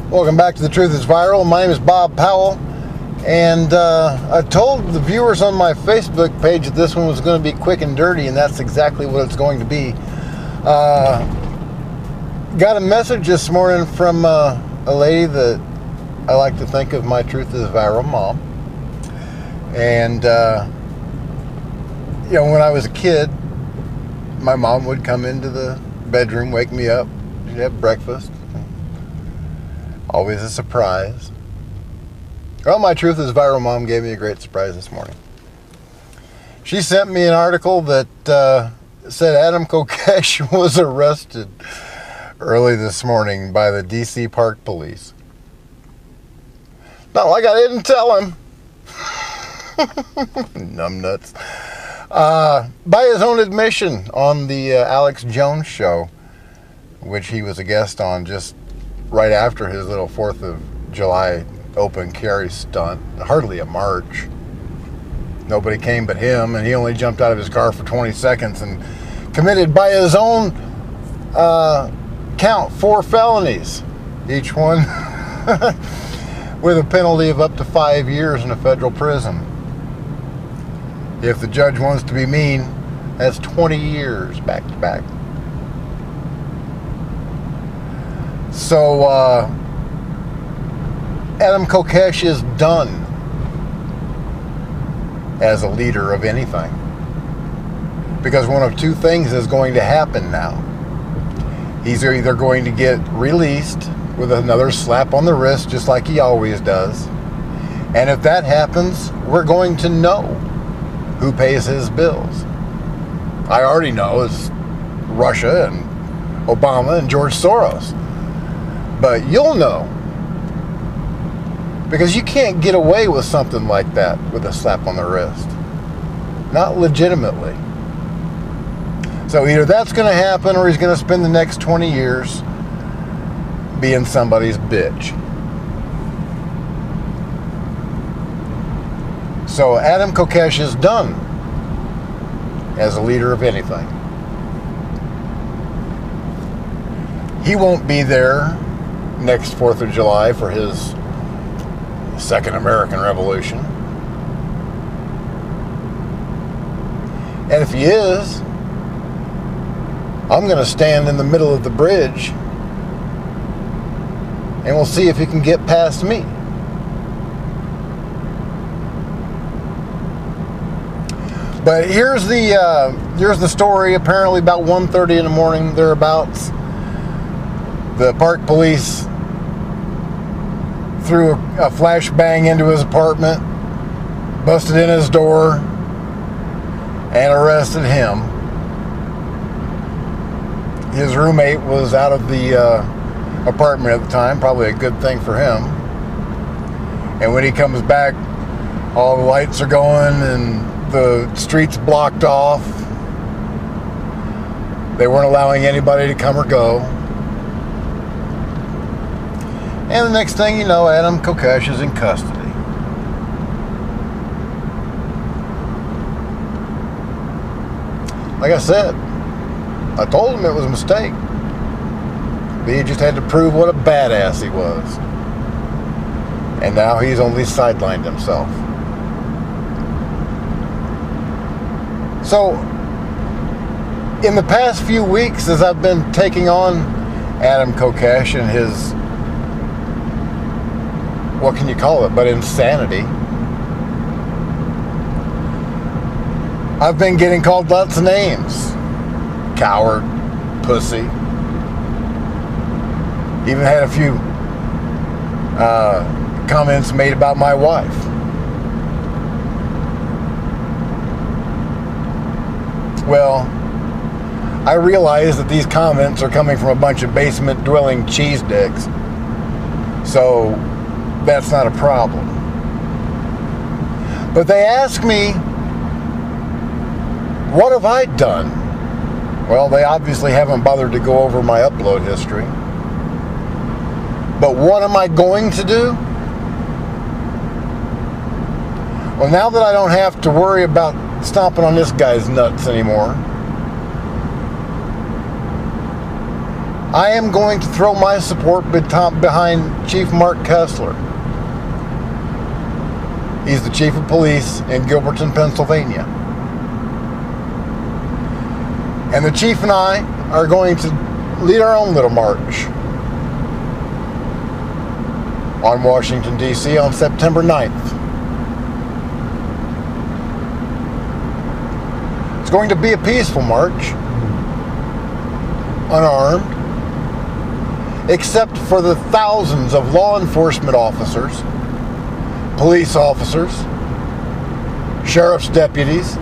Welcome back to The Truth is Viral. My name is Bob Powell, and I told the viewers on my Facebook page that this one was going to be quick and dirty, and that's exactly what it's going to be. Got a message this morning from a lady that I like to think of my Truth is Viral mom. And, when I was a kid, my mom would come into the bedroom, wake me up, she'd have breakfast. Always a surprise. Well, my Truth is Viral mom gave me a great surprise this morning. She sent me an article that said Adam Kokesh was arrested early this morning by the D.C. Park Police. Not like I didn't tell him. Numbnuts. By his own admission on the Alex Jones show, which he was a guest on just right after his little 4th of July open carry stunt. Hardly a march. Nobody came but him, and he only jumped out of his car for 20 seconds and committed, by his own count, 4 felonies, each one with a penalty of up to 5 years in a federal prison. If the judge wants to be mean, that's 20 years back to back. So, Adam Kokesh is done as a leader of anything. Because one of two things is going to happen now. He's either going to get released with another slap on the wrist, just like he always does. And if that happens, we're going to know who pays his bills. I already know it's Russia and Obama and George Soros. But you'll know, because you can't get away with something like that with a slap on the wrist. Not legitimately. So either that's going to happen, or he's going to spend the next 20 years being somebody's bitch. So Adam Kokesh is done as a leader of anything. He won't be there next 4th of July for his second American Revolution. And if he is, I'm going to stand in the middle of the bridge and we'll see if he can get past me. But here's the story. Apparently about 1:30 in the morning, thereabouts, the park police threw a flashbang into his apartment, busted in his door, and arrested him. His roommate was out of the apartment at the time, probably a good thing for him. And when he comes back, all the lights are going and the streets blocked off. They weren't allowing anybody to come or go. And the next thing you know, Adam Kokesh is in custody. Like I said, I told him it was a mistake. But he just had to prove what a badass he was. And now he's only sidelined himself. So, in the past few weeks, as I've been taking on Adam Kokesh and his, what can you call it, but insanity, I've been getting called lots of names. Coward, pussy. Even had a few comments made about my wife. Well, I realize that these comments are coming from a bunch of basement-dwelling cheese dicks. So, that's not a problem. But they ask me, what have I done? Well, they obviously haven't bothered to go over my upload history. But what am I going to do? Well, now that I don't have to worry about stomping on this guy's nuts anymore, I am going to throw my support behind Chief Mark Kessler. He's the chief of police in Gilberton, Pennsylvania. And the chief and I are going to lead our own little march on Washington, D.C. on September 9th. It's going to be a peaceful march, unarmed, except for the thousands of law enforcement officers, police officers, sheriff's deputies,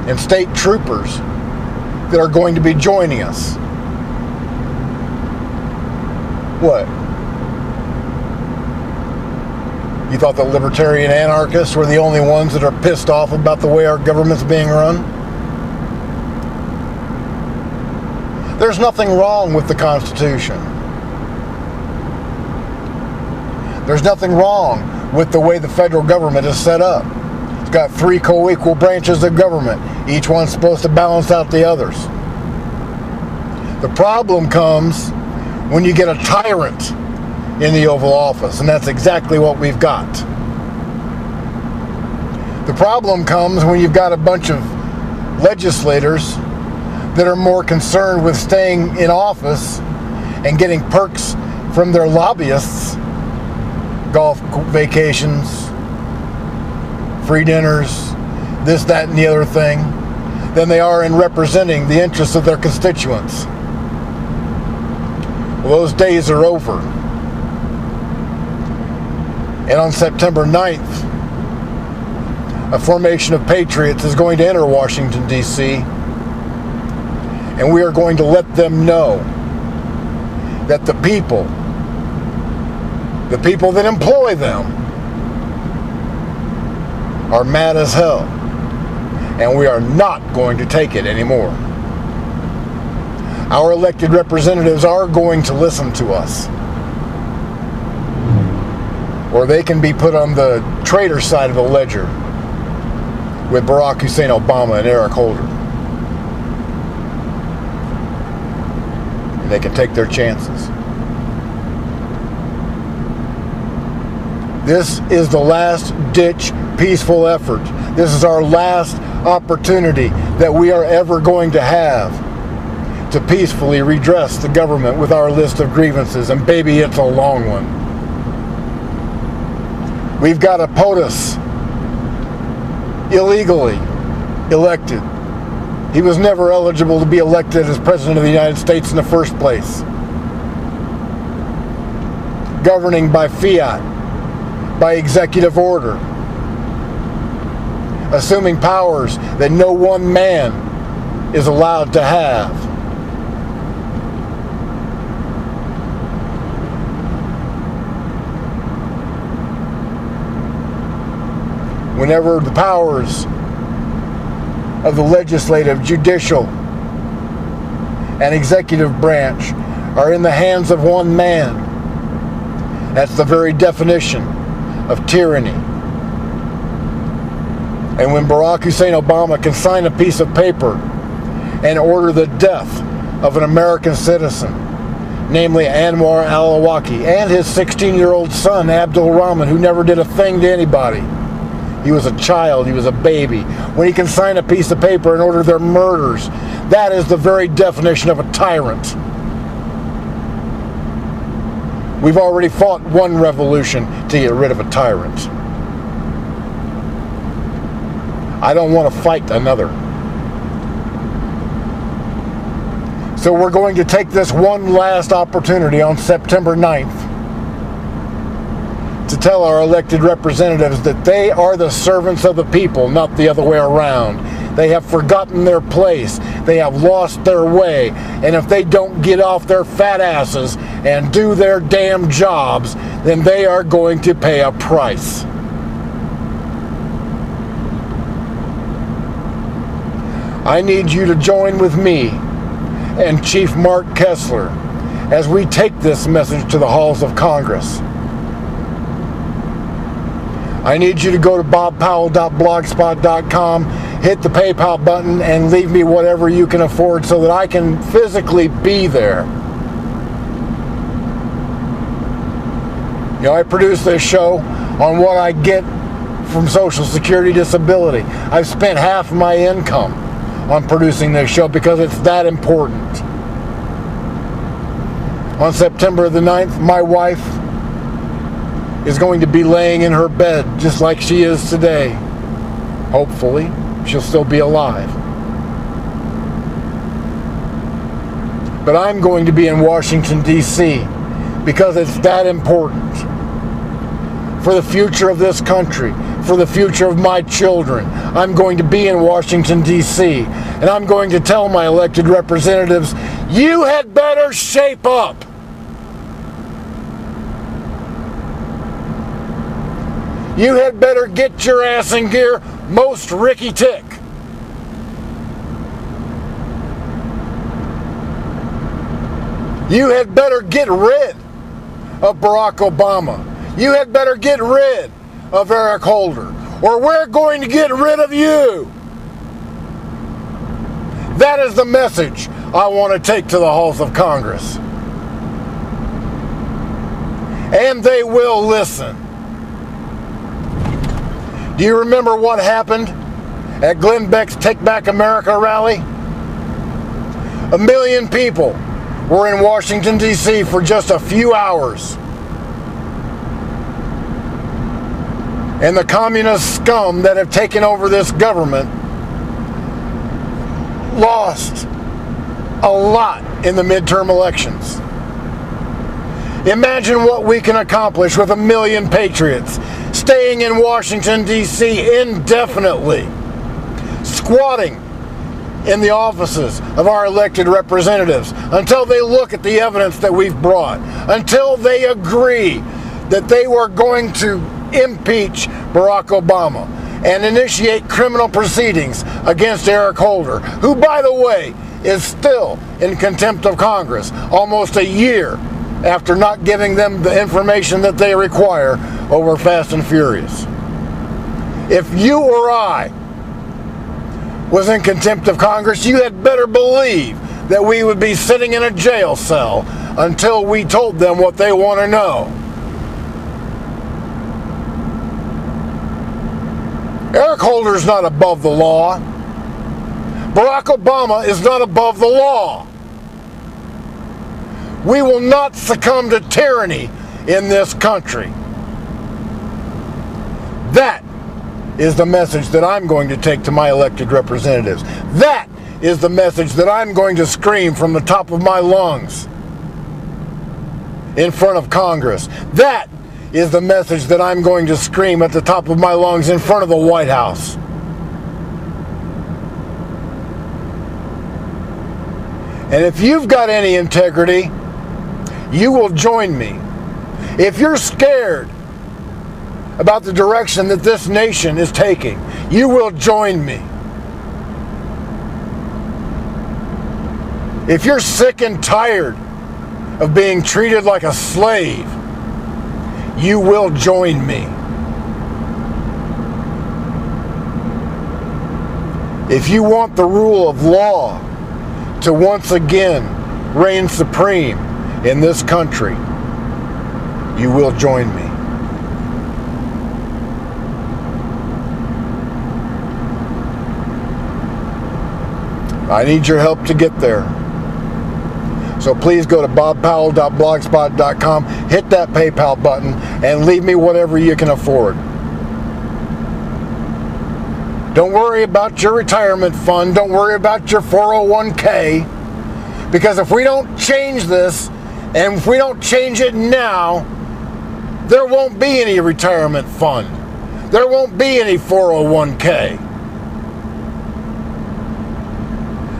and state troopers that are going to be joining us. What? You thought the libertarian anarchists were the only ones that are pissed off about the way our government's being run? There's nothing wrong with the Constitution. There's nothing wrong with the way the federal government is set up. It's got 3 co-equal branches of government. Each one's supposed to balance out the others. The problem comes when you get a tyrant in the Oval Office, and that's exactly what we've got. The problem comes when you've got a bunch of legislators that are more concerned with staying in office and getting perks from their lobbyists, golf vacations, free dinners, this, that, and the other thing, than they are in representing the interests of their constituents. Well, those days are over. And on September 9th, a formation of patriots is going to enter Washington, D.C., and we are going to let them know that the people that employ them, are mad as hell, and we are not going to take it anymore. Our elected representatives are going to listen to us, or they can be put on the traitor side of the ledger with Barack Hussein Obama and Eric Holder. And they can take their chances. This is the last ditch peaceful effort. This is our last opportunity that we are ever going to have to peacefully redress the government with our list of grievances, and baby, it's a long one. We've got a POTUS illegally elected. He was never eligible to be elected as President of the United States in the first place. Governing by fiat, by executive order, assuming powers that no one man is allowed to have. Whenever the powers of the legislative, judicial, and executive branch are in the hands of one man, that's the very definition of tyranny. And when Barack Hussein Obama can sign a piece of paper and order the death of an American citizen, namely Anwar al-Awlaki, and his 16-year-old son, Abdul Rahman, who never did a thing to anybody. He was a child, he was a baby. When he can sign a piece of paper and order their murders, that is the very definition of a tyrant. We've already fought one revolution to get rid of a tyrant. I don't want to fight another. So we're going to take this one last opportunity on September 9th to tell our elected representatives that they are the servants of the people, not the other way around. They have forgotten their place. They have lost their way. And if they don't get off their fat asses and do their damn jobs, then they are going to pay a price. I need you to join with me and Chief Mark Kessler as we take this message to the halls of Congress. I need you to go to bobpowell.blogspot.com, hit the PayPal button, and leave me whatever you can afford so that I can physically be there You know, I produce this show on what I get from Social Security disability. I've spent half my income on producing this show because it's that important. On September the 9th, my wife is going to be laying in her bed just like she is today. Hopefully, she'll still be alive. But I'm going to be in Washington, D.C. because it's that important. For the future of this country, for the future of my children, I'm going to be in Washington, D.C. And I'm going to tell my elected representatives, you had better shape up. You had better get your ass in gear, most Ricky Tick. You had better get rid of Barack Obama. You had better get rid of Eric Holder, or we're going to get rid of you. That is the message I want to take to the halls of Congress. And they will listen. Do you remember what happened at Glenn Beck's Take Back America rally? 1 million people were in Washington, D.C. for just a few hours. And the communist scum that have taken over this government lost a lot in the midterm elections. Imagine what we can accomplish with 1 million patriots staying in Washington, D.C. indefinitely, squatting in the offices of our elected representatives until they look at the evidence that we've brought, until they agree that they were going to impeach Barack Obama and initiate criminal proceedings against Eric Holder, who, by the way, is still in contempt of Congress almost a year after not giving them the information that they require over Fast and Furious. If you or I was in contempt of Congress, you had better believe that we would be sitting in a jail cell until we told them what they want to know. Eric Holder is not above the law. Barack Obama is not above the law. We will not succumb to tyranny in this country. That is the message that I'm going to take to my elected representatives. That is the message that I'm going to scream from the top of my lungs in front of Congress. That is the message that I'm going to scream at the top of my lungs in front of the White House. And if you've got any integrity, you will join me. If you're scared about the direction that this nation is taking, you will join me. If you're sick and tired of being treated like a slave, you will join me. If you want the rule of law to once again reign supreme in this country, you will join me. I need your help to get there. So please go to bobpowell.blogspot.com, hit that PayPal button, and leave me whatever you can afford. Don't worry about your retirement fund. Don't worry about your 401k. Because if we don't change this, and if we don't change it now, there won't be any retirement fund. There won't be any 401k.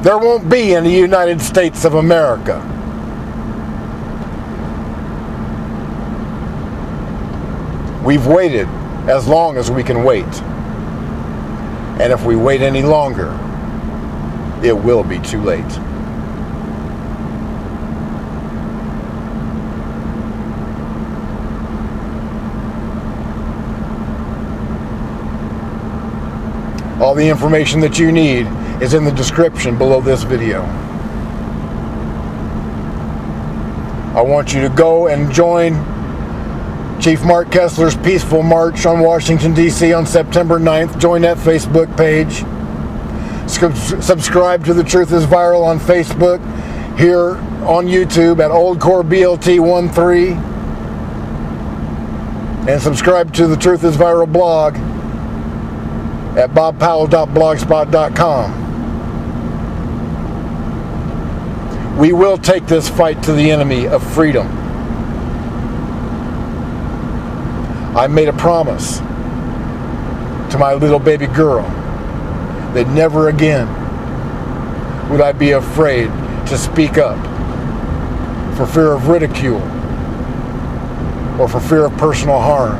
There won't be in the United States of America. We've waited as long as we can wait. And if we wait any longer, it will be too late. All the information that you need is in the description below this video. I want you to go and join Chief Mark Kessler's Peaceful March on Washington, D.C. on September 9th. Join that Facebook page. Subscribe to The Truth is Viral on Facebook, here on YouTube at OldCoreBLT13, and subscribe to The Truth is Viral blog at bobpowell.blogspot.com. We will take this fight to the enemy of freedom. I made a promise to my little baby girl that never again would I be afraid to speak up for fear of ridicule or for fear of personal harm.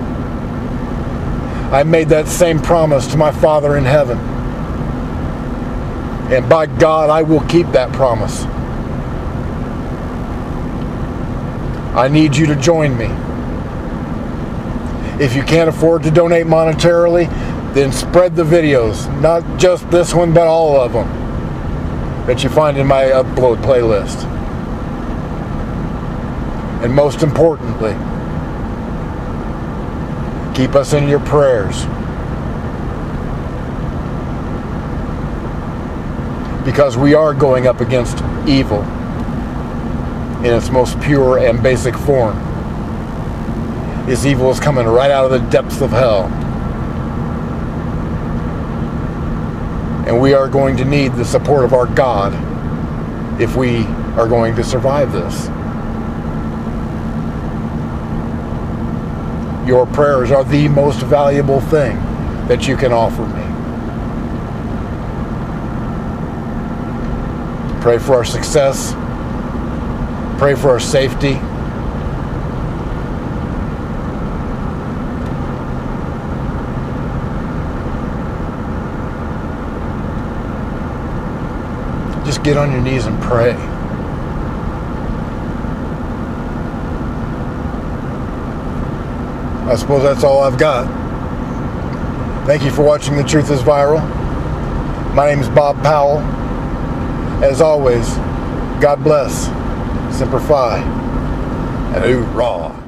I made that same promise to my Father in heaven. And by God, I will keep that promise. I need you to join me. If you can't afford to donate monetarily, then spread the videos. Not just this one, but all of them that you find in my upload playlist. And most importantly, keep us in your prayers. Because we are going up against evil in its most pure and basic form. This evil is coming right out of the depths of hell. And we are going to need the support of our God if we are going to survive this. Your prayers are the most valuable thing that you can offer me. Pray for our success. Pray for our safety. Just get on your knees and pray. I suppose that's all I've got. Thank you for watching The Truth is Viral. My name is Bob Powell. As always, God bless. Semper Fi. And hoorah.